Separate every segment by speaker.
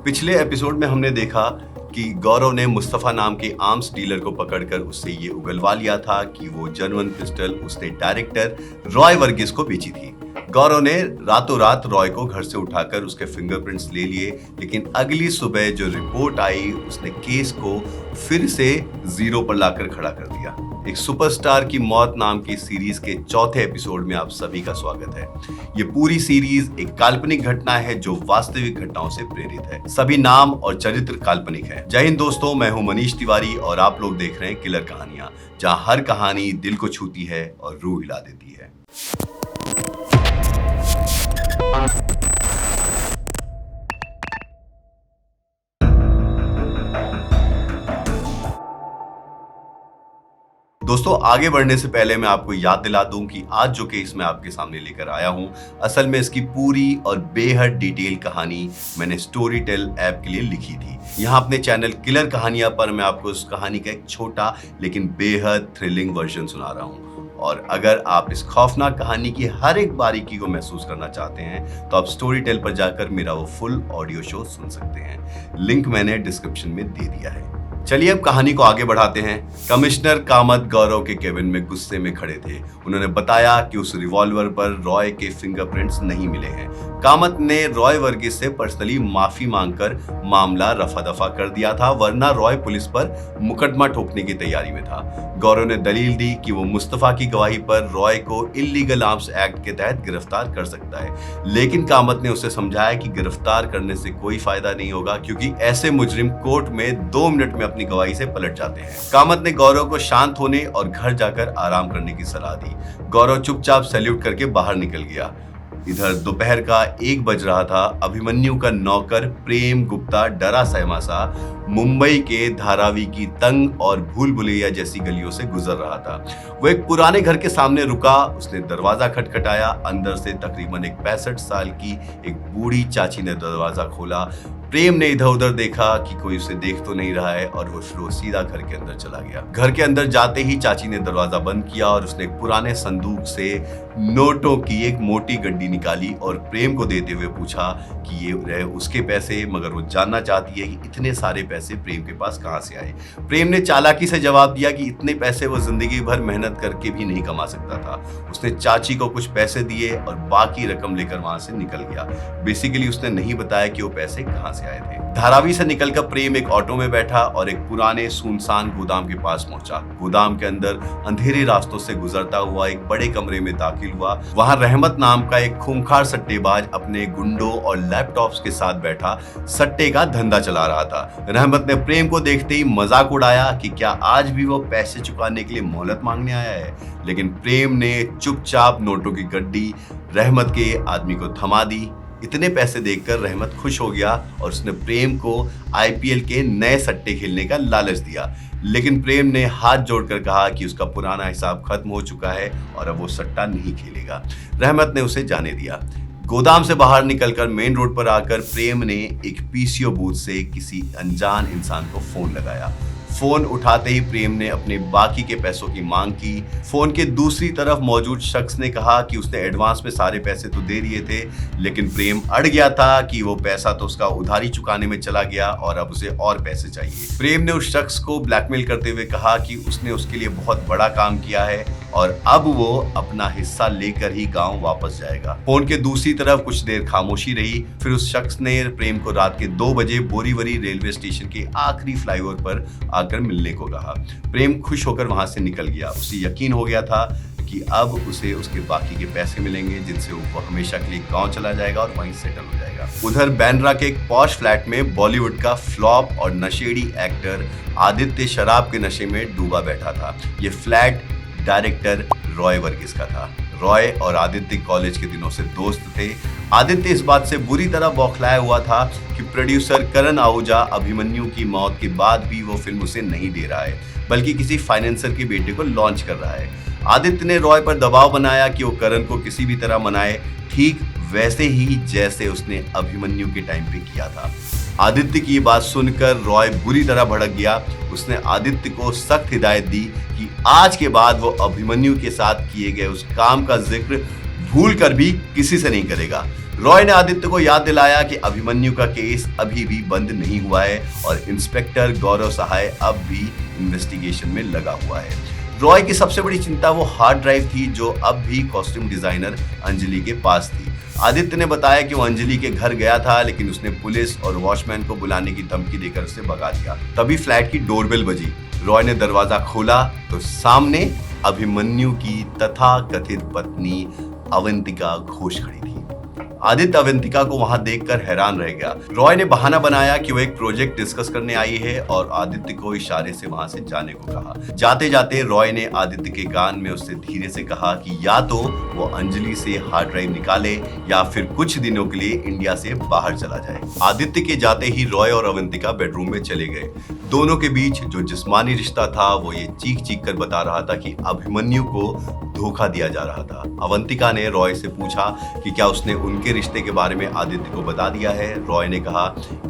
Speaker 1: पिछले एपिसोड में हमने देखा कि गौरव ने मुस्तफा नाम के आर्म्स डीलर को पकड़कर उससे ये उगलवा लिया था कि वो जर्मन पिस्टल उसने डायरेक्टर रॉय वर्गीस को बेची थी। गौरव ने रातों रात रॉय को घर से उठाकर उसके फिंगरप्रिंट्स ले लिए, लेकिन अगली सुबह जो रिपोर्ट आई उसने केस को फिर से जीरो पर लाकर खड़ा कर दिया। एक सुपरस्टार की मौत नाम की सीरीज के चौथे एपिसोड में आप सभी का स्वागत है। ये पूरी सीरीज एक काल्पनिक घटना है जो वास्तविक घटनाओं से प्रेरित है। सभी नाम और चरित्र काल्पनिक है। जय हिंद दोस्तों, मैं हूं मनीष तिवारी और आप लोग देख रहे हैं किलर कहानियां, जहां हर कहानी दिल को छूती है और रूह हिला देती है। दोस्तों, आगे बढ़ने से पहले मैं आपको याद दिला दूं कि आज जो केस मैं आपके सामने लेकर आया हूं, असल में इसकी पूरी और बेहद डिटेल कहानी मैंने स्टोरी टेल ऐप के लिए लिखी थी। यहाँ अपने चैनल किलर कहानियां पर मैं आपको उस कहानी का एक छोटा लेकिन बेहद थ्रिलिंग वर्जन सुना रहा हूँ। और अगर आप इस खौफनाक कहानी की हर एक बारीकी को महसूस करना चाहते हैं तो आप स्टोरी टेल पर जाकर मेरा वो फुल ऑडियो शो सुन सकते हैं। लिंक मैंने डिस्क्रिप्शन में दे दिया है। चलिए अब कहानी को आगे बढ़ाते हैं। कमिश्नर कामत गौरव के केबिन में गुस्से में खड़े थे। उन्होंने बताया कि उस रिवॉल्वर पर रॉय के फिंगरप्रिंट्स नहीं मिले हैं। कामत ने रॉय वर्गीस से पर्सनली माफी मांगकर मामला रफा दफा कर दिया था, वरना रॉय पुलिस पर मुकदमा ठोकने की तैयारी में था। गौरव ने दलील दी कि वो मुस्तफा की गवाही पर रॉय को इल्लीगल आर्म्स एक्ट के तहत गिरफ्तार कर सकता है, लेकिन कामत ने उसे समझाया कि गिरफ्तार करने से कोई फायदा नहीं होगा क्योंकि ऐसे मुजरिम कोर्ट में 2 मिनट में अपनी गवाही से पलट जाते हैं। कामत ने गौरव को शांत होने और घर जाकर आराम करने की सलाह दी। गौरव चुपचाप सैल्यूट करके बाहर निकल गया। इधर दोपहर का 1 बज रहा था। अभिमन्यु का नौकर प्रेम गुप्ता डरा सहमा सा मुंबई के धारावी की तंग और भूल भुलैया जैसी गलियों से गुजर रहा था। वो एक पुराने घर के सामने रुका। उसने दरवाजा खटखटाया। अंदर से तकरीबन एक 65 साल की एक बूढ़ी चाची ने दरवाजा खोला। प्रेम ने इधर उधर देखा कि कोई उसे देख तो नहीं रहा है और वो सीधा घर के अंदर चला गया। घर के अंदर जाते ही चाची ने दरवाजा बंद किया और उसने एक पुराने संदूक से नोटों की एक मोटी गड्डी निकाली और प्रेम को देते हुए पूछा कि ये रहे उसके पैसे, मगर वो जानना चाहती है कि इतने सारे पैसे प्रेम के पास कहां से आए। प्रेम ने चालाकी से जवाब दिया कि इतने पैसे वो जिंदगी भर मेहनत करके भी नहीं कमा सकता था। उसने चाची को कुछ पैसे दिए और बाकी रकम लेकर वहां से निकल गया। बेसिकली उसने नहीं बताया कि वो पैसे कहां से आए थे। धारावी से निकलकर प्रेम एक ऑटो में बैठा और एक पुराने सुनसान गोदाम के पास पहुंचा। गोदाम के अंदर अंधेरे रास्तों से गुजरता हुआ एक बड़े कमरे में दाखिल हुआ। वहां रहमत नाम का एक खूंखार सट्टेबाज अपने गुंडों और लैपटॉप्स के साथ बैठा सट्टे का धंधा चला रहा था। रहमत ने प्रेम को देखते ही मजाक उड़ाया कि क्या आज भी वो पैसे चुकाने के लिए मोहलत मांगने आया है, लेकिन प्रेम ने चुपचाप नोटों की गड्डी रहमत के आदमी को थमा दी। इतने पैसे देखकर रहमत खुश हो गया और उसने प्रेम को आईपीएल के नए सट्टे खेलने का लालच दिया, लेकिन प्रेम ने हाथ जोड़कर कहा कि उसका पुराना हिसाब खत्म हो चुका है और अब वो सट्टा नहीं खेलेगा। रहमत ने उसे जाने दिया। गोदाम से बाहर निकलकर मेन रोड पर आकर प्रेम ने एक पीसीओ बूथ से किसी अनजान इंसान को फोन लगाया। फोन उठाते ही प्रेम ने अपने बाकी के पैसों की मांग की। फोन के दूसरी तरफ मौजूद शख्स ने कहा कि उसने एडवांस में सारे पैसे तो दे दिए थे, लेकिन प्रेम अड़ गया था कि वो पैसा तो उसका उधारी चुकाने में चला गया और अब उसे और पैसे चाहिए। प्रेम ने उस शख्स को ब्लैकमेल करते हुए कहा कि उसने उसके लिए बहुत बड़ा काम किया है और अब वो अपना हिस्सा लेकर ही गांव वापस जाएगा। फोन के दूसरी तरफ कुछ देर खामोशी रही। फिर उस शख्स ने प्रेम को रात के 2 बजे बोरीवली रेलवे स्टेशन के आखिरी फ्लाईओवर पर आकर मिलने को कहा। प्रेम खुश होकर वहां से निकल गया। उसे यकीन हो गया था कि अब उसे उसके बाकी के पैसे मिलेंगे, जिनसे वो हमेशा के लिए गांव चला जाएगा और वहीं सेटल हो जाएगा। उधर बैंड्रा के एक पॉश फ्लैट में बॉलीवुड का फ्लॉप और नशेड़ी एक्टर आदित्य शराब के नशे में डूबा बैठा था। ये फ्लैट डायरेक्टर रॉय वर्गीस का था। रॉय और आदित्य कॉलेज के दिनों से दोस्त थे। आदित्य इस बात से बुरी तरह बौखलाया हुआ था कि प्रोड्यूसर करण आहूजा अभिमन्यु की मौत के बाद भी वो फिल्म उसे नहीं दे रहा है, बल्कि किसी फाइनेंसर के बेटे को लॉन्च कर रहा है। आदित्य ने रॉय पर दबाव बनाया कि वो करण को किसी भी तरह मनाए, ठीक वैसे ही जैसे उसने अभिमन्यु के टाइम पे किया था। आदित्य की बात सुनकर रॉय बुरी तरह भड़क गया। उसने आदित्य को सख्त हिदायत दी कि आज के बाद वो अभिमन्यु के साथ किए गए उस काम का जिक्र भूल कर भी किसी से नहीं करेगा। रॉय ने आदित्य को याद दिलाया कि अभिमन्यु का केस अभी भी बंद नहीं हुआ है और इंस्पेक्टर गौरव सहाय अब भी इन्वेस्टिगेशन में लगा हुआ है। रॉय की सबसे बड़ी चिंता वो हार्ड ड्राइव थी जो अब भी कॉस्ट्यूम डिजाइनर अंजलि के पास थी। आदित्य ने बताया कि वो अंजलि के घर गया था, लेकिन उसने पुलिस और वॉचमैन को बुलाने की धमकी देकर उसे भगा दिया। तभी फ्लैट की डोरबेल बजी। रॉय ने दरवाजा खोला तो सामने अभिमन्यु की तथाकथित पत्नी अवंतिका घोष खड़ी थी। आदित्य अवंतिका को वहां देखकर हैरान रह गया। रॉय ने बहाना बनाया कि वो एक प्रोजेक्ट डिस्कस करने आई है और आदित्य को इशारे से वहां से जाने को कहा। जाते जाते रॉय ने आदित्य के कान में उससे धीरे से कहा कि या तो वो अंजलि से हार्ड ड्राइव निकाले या फिर कुछ दिनों के लिए इंडिया से बाहर चला जाए। आदित्य के जाते ही रॉय और अवंतिका बेडरूम में चले गए। दोनों के बीच जो जिस्मानी रिश्ता था वो ये चीख चीख कर बता रहा था कि अभिमन्यु को धोखा दिया जा रहा था। अवंतिका ने रॉय से पूछा कि क्या उसने उनके रिश्ते के बारे में आदित्य को बता दिया है। रॉय ने कहा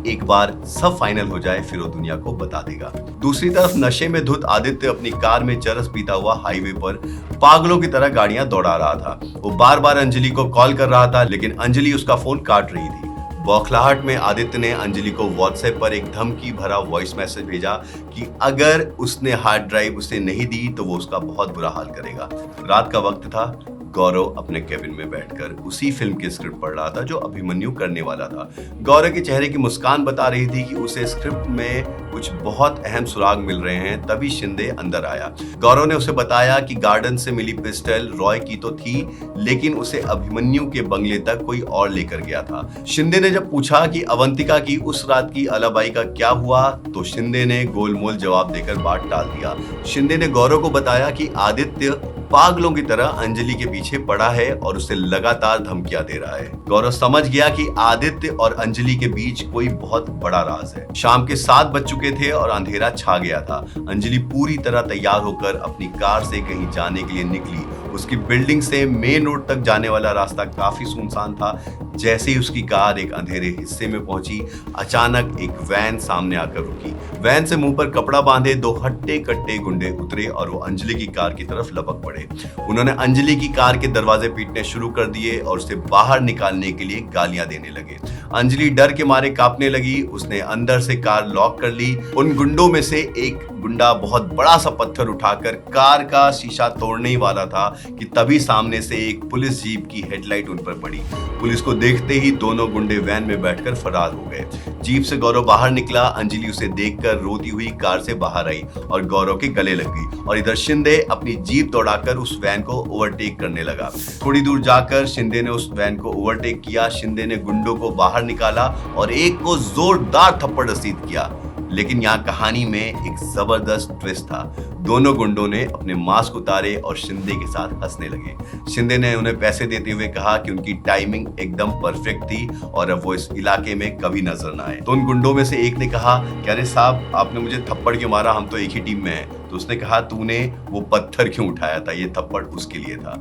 Speaker 1: एक बार सब फाइनल हो जाए फिर वो दुनिया को बता देगा। दूसरी तरफ नशे में धुत आदित्य अपनी कार में चरस पीता हुआ हाईवे पर पागलों की तरह गाड़ियां दौड़ा रहा था। वो बार बार अंजलि को कॉल कर रहा था, लेकिन अंजलि उसका फोन काट रही थी। बौखलाहट में आदित्य ने अंजलि को व्हाट्सएप पर एक धमकी भरा वॉइस मैसेज भेजा कि अगर उसने हार्ड ड्राइव उसे नहीं दी तो वो उसका बहुत बुरा हाल करेगा। रात का वक्त था। गौरव अपने केबिन में बैठकर उसी फिल्म की स्क्रिप्ट पढ़ रहा था जो अभिमन्यु करने वाला था। गौरव के चेहरे की मुस्कान बता रही थी कि उसे स्क्रिप्ट में कुछ बहुत अहम सुराग मिल रहे हैं। तभी शिंदे अंदर आया। गौरव ने उसे बताया कि गार्डन से मिली पिस्टल रॉय की तो थी, लेकिन उसे अभिमन्यु के बंगले तक कोई और लेकर गया था। शिंदे ने जब पूछा कि अवंतिका की उस रात की अलाबाई का क्या हुआ, तो शिंदे ने गोलमोल जवाब देकर बात टाल दिया। शिंदे ने गौरव को बताया कि आदित्य पागलों की तरह अंजलि के पीछे पड़ा है और उसे लगातार धमकियां दे रहा है। गौरव समझ गया कि आदित्य और अंजलि के बीच कोई बहुत बड़ा राज है। शाम के 7 बज चुके थे और अंधेरा छा गया था। अंजलि पूरी तरह तैयार होकर अपनी कार से कहीं जाने के लिए निकली। उसकी बिल्डिंग से मेन रोड तक जाने वाला रास्ता काफी सुनसान था। जैसे ही उसकी कार एक अंधेरे हिस्से में पहुंची, अचानक एक वैन सामने आकर रुकी। वैन से मुंह पर कपड़ा बांधे 2 हट्टे कट्टे गुंडे उतरे और वो अंजलि की कार की तरफ लपक पड़े। उन्होंने अंजलि की कार के दरवाजे पीटने शुरू कर दिए और उसे बाहर निकालने के लिए गालियां देने लगे। अंजलि डर के मारे कांपने लगी। उसने अंदर से कार लॉक कर ली। उन गुंडों में से एक गुंडा बहुत बड़ा सा पत्थर उठाकर कार का शीशा तोड़ने ही वाला था कि तभी सामने से एक पुलिस जीप की हेडलाइट उन पर पड़ी। पुलिस को देखते ही दोनों गुंडे वैन में बैठकर फरार हो गए। जीप से गौरव बाहर निकला। अंजलि उसे देखकर रोती हुई कार से बाहर आई और गौरव के गले लग गई। और इधर शिंदे अपनी जीप दौड़ाकर उस वैन को ओवरटेक करने लगा। थोड़ी दूर जाकर शिंदे ने उस वैन को ओवरटेक किया। शिंदे ने गुंडों को बाहर निकाला और एक को जोरदार थप्पड़ रसीद किया। लेकिन यहाँ कहानी में एक जबरदस्त ट्विस्ट था। दोनों गुंडों ने अपने मास्क उतारे और शिंदे के साथ हंसने लगे। शिंदे ने उन्हें पैसे देते हुए कहा कि उनकी टाइमिंग एकदम परफेक्ट थी और अब वो इस इलाके में कभी नजर न आए। तो उन गुंडों में से एक ने कहा कि अरे साहब, आपने मुझे थप्पड़ क्यों मारा, हम तो एक ही टीम में हैं। तो उसने कहा तूने वो पत्थर क्यों उठाया था, ये थप्पड़ उसके लिए था।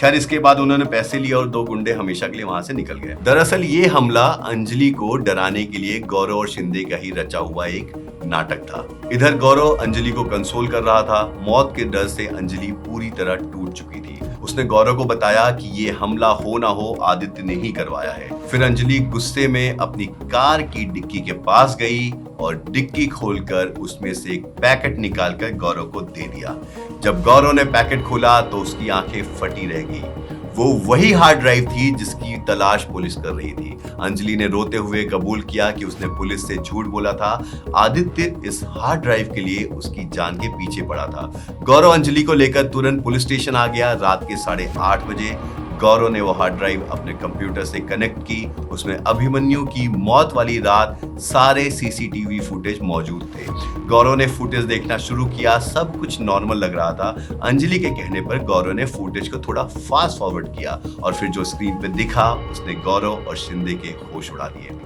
Speaker 1: खैर, इसके बाद उन्होंने पैसे लिए और 2 गुंडे हमेशा के लिए वहां से निकल गए। दरअसल ये हमला अंजलि को डराने के लिए गौरव और शिंदे का ही रचा हुआ एक नाटक था। इधर गौरव अंजलि को कंसोल कर रहा था। मौत के डर से अंजलि पूरी तरह टूट चुकी थी। उसने गौरव को बताया कि ये हमला हो ना हो आदित्य ने ही करवाया है। फिर अंजलि गुस्से में अपनी कार की डिक्की के पास गई और डिक्की खोलकर उसमें से एक पैकेट निकालकर गौरव को दे दिया। जब गौरव ने पैकेट खोला तो उसकी आंखें फटी रह गई। वो वही हार्ड ड्राइव थी जिसकी तलाश पुलिस कर रही थी। अंजलि ने रोते हुए कबूल किया कि उसने पुलिस से झूठ बोला था। आदित्य इस हार्ड ड्राइव के लिए उसकी जान के पीछे पड़ा था। गौरव अंजलि को लेकर तुरंत पुलिस स्टेशन आ गया। रात के 8:30 बजे गौरव ने वो हार्ड ड्राइव अपने कंप्यूटर से कनेक्ट की। उसमें अभिमन्यु की मौत वाली रात सारे सीसीटीवी फुटेज मौजूद थे। गौरव ने फुटेज देखना शुरू किया। सब कुछ नॉर्मल लग रहा था। अंजलि के कहने पर गौरव ने फुटेज को थोड़ा फास्ट फॉरवर्ड किया और फिर जो स्क्रीन पे दिखा उसने गौरव और शिंदे के होश उड़ा दिए।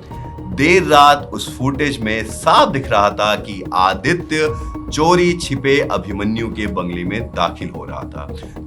Speaker 1: देर रात उस फुटेज में साफ दिख रहा था कि आदित्य चोरी छिपे अभिमन्यु के बंगले में दाखिल हो रहा था।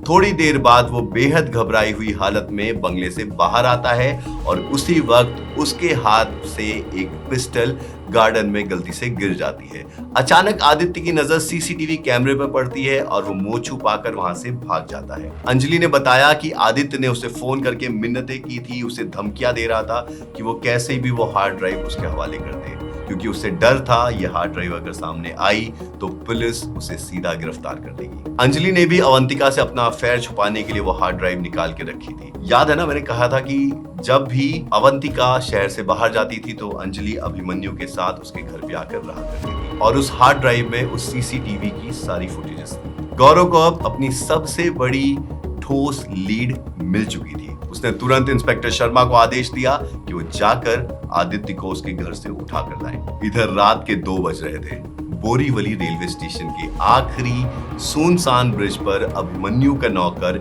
Speaker 1: थोड़ी देर बाद वो बेहद घबराई हुई हालत में बंगले से बाहर आता है और उसी वक्त उसके हाथ से एक पिस्टल गार्डन में गलती से गिर जाती है। अचानक आदित्य की नजर सीसीटीवी कैमरे पर पड़ती है और वो मुंह छुपाकर वहां से भाग जाता है। अंजलि ने बताया कि आदित्य ने उसे फोन करके मिन्नतें की थी, उसे धमकियां दे रहा था कि वो कैसे भी वो हार्ड ड्राइव उसके हवाले कर दे, क्योंकि उसे डर था ये हार्ड ड्राइव अगर सामने आई तो पुलिस उसे सीधा गिरफ्तार कर लेगी। अंजलि ने भी अवंतिका से अपना अफेयर छुपाने के लिए वो हार्ड ड्राइव निकाल के रखी थी। याद है ना, मैंने कहा था कि जब भी अवंतिका शहर से बाहर जाती थी तो अंजलि अभिमन्यु के साथ उसके घर पे आकर रहा करती थी और उस हार्ड ड्राइव में उस सीसीटीवी की सारी फुटेजेस थी। गौरव को अब अपनी सबसे बड़ी ठोस लीड मिल चुकी थी। उसने तुरंत इंस्पेक्टर शर्मा को आदेश दिया कि वो जाकर आदित्य को उसके घर से उठा कर लाए। इधर रात के 2 बज रहे थे। बोरीवली रेलवे स्टेशन के आखिरी सुनसान ब्रिज पर अभिमन्यु का नौकर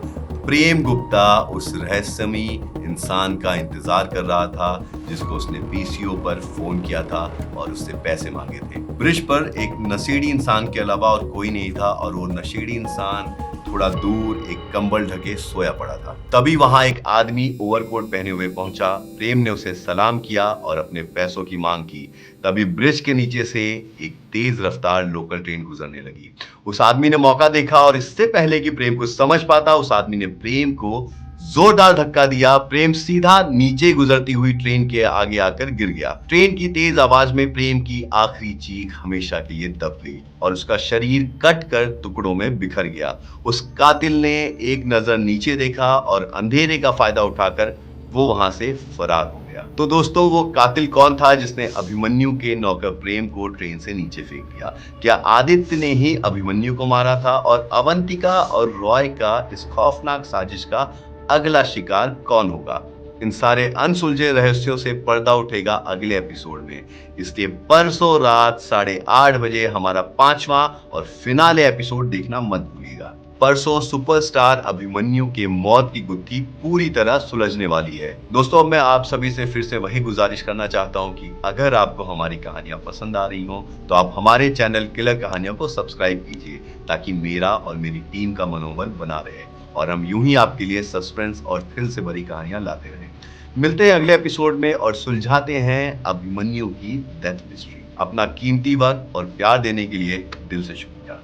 Speaker 1: प्रेम गुप्ता उस रहस्यमयी इंसान का इंतजार कर रहा था जिसको उसने पीसीओ पर फोन किया था और उससे पैसे मांगे थे। ब्रिज पर एक नशेड़ी इंसान के अलावा और कोई नहीं था और वो नशेड़ी इंसान थोड़ा दूर एक कंबल ढके सोया पड़ा था। तभी वहां एक आदमी ओवरकोट पहने हुए पहुंचा। प्रेम ने उसे सलाम किया और अपने पैसों की मांग की। तभी ब्रिज के नीचे से एक तेज रफ्तार लोकल ट्रेन गुजरने लगी। उस आदमी ने मौका देखा और इससे पहले कि प्रेम को समझ पाता, उस आदमी ने प्रेम को जोरदार धक्का दिया। प्रेम सीधा नीचे गुजरती हुई ट्रेन के आगे आकर गिर गया। ट्रेन की तेज आवाज में प्रेम की आखिरी चीख हमेशा के लिए दब गई और उसका शरीर कट कर टुकड़ों में बिखर गया। उस कातिल ने एक नजर नीचे देखा और अंधेरे का फायदा उठाकर वो वहां से फरार हो गया। तो दोस्तों, वो कातिल कौन था जिसने अभिमन्यु के नौकर प्रेम को ट्रेन से नीचे फेंक दिया? क्या आदित्य ने ही अभिमन्यु को मारा था? और अवंतिका और रॉय का इस खौफनाक साजिश का अगला शिकार कौन होगा? इन सारे अनसुलझे रहस्यों से पर्दा उठेगा अगले एपिसोड में। इसलिए परसों रात 8:30 बजे हमारा 5वां और फिनाले एपिसोड देखना मत भूलिएगा। परसों सुपरस्टार अभिमन्यु के मौत की गुत्थी पूरी तरह सुलझने वाली है। दोस्तों, मैं आप सभी से फिर से वही गुजारिश करना चाहता हूं कि अगर आपको हमारी कहानियां पसंद आ रही हो तो आप हमारे चैनल किलर कहानियों को सब्सक्राइब कीजिए ताकि मेरा और मेरी टीम का मनोबल बना रहे और हम यूं ही आपके लिए सस्पेंस और थ्रिल से भरी कहानियां लाते रहें। मिलते हैं अगले एपिसोड में और सुलझाते हैं अभिमन्यु की डेथ मिस्ट्री। अपना कीमती वक्त और प्यार देने के लिए दिल से शुक्रिया।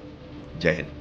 Speaker 1: जय हिंद।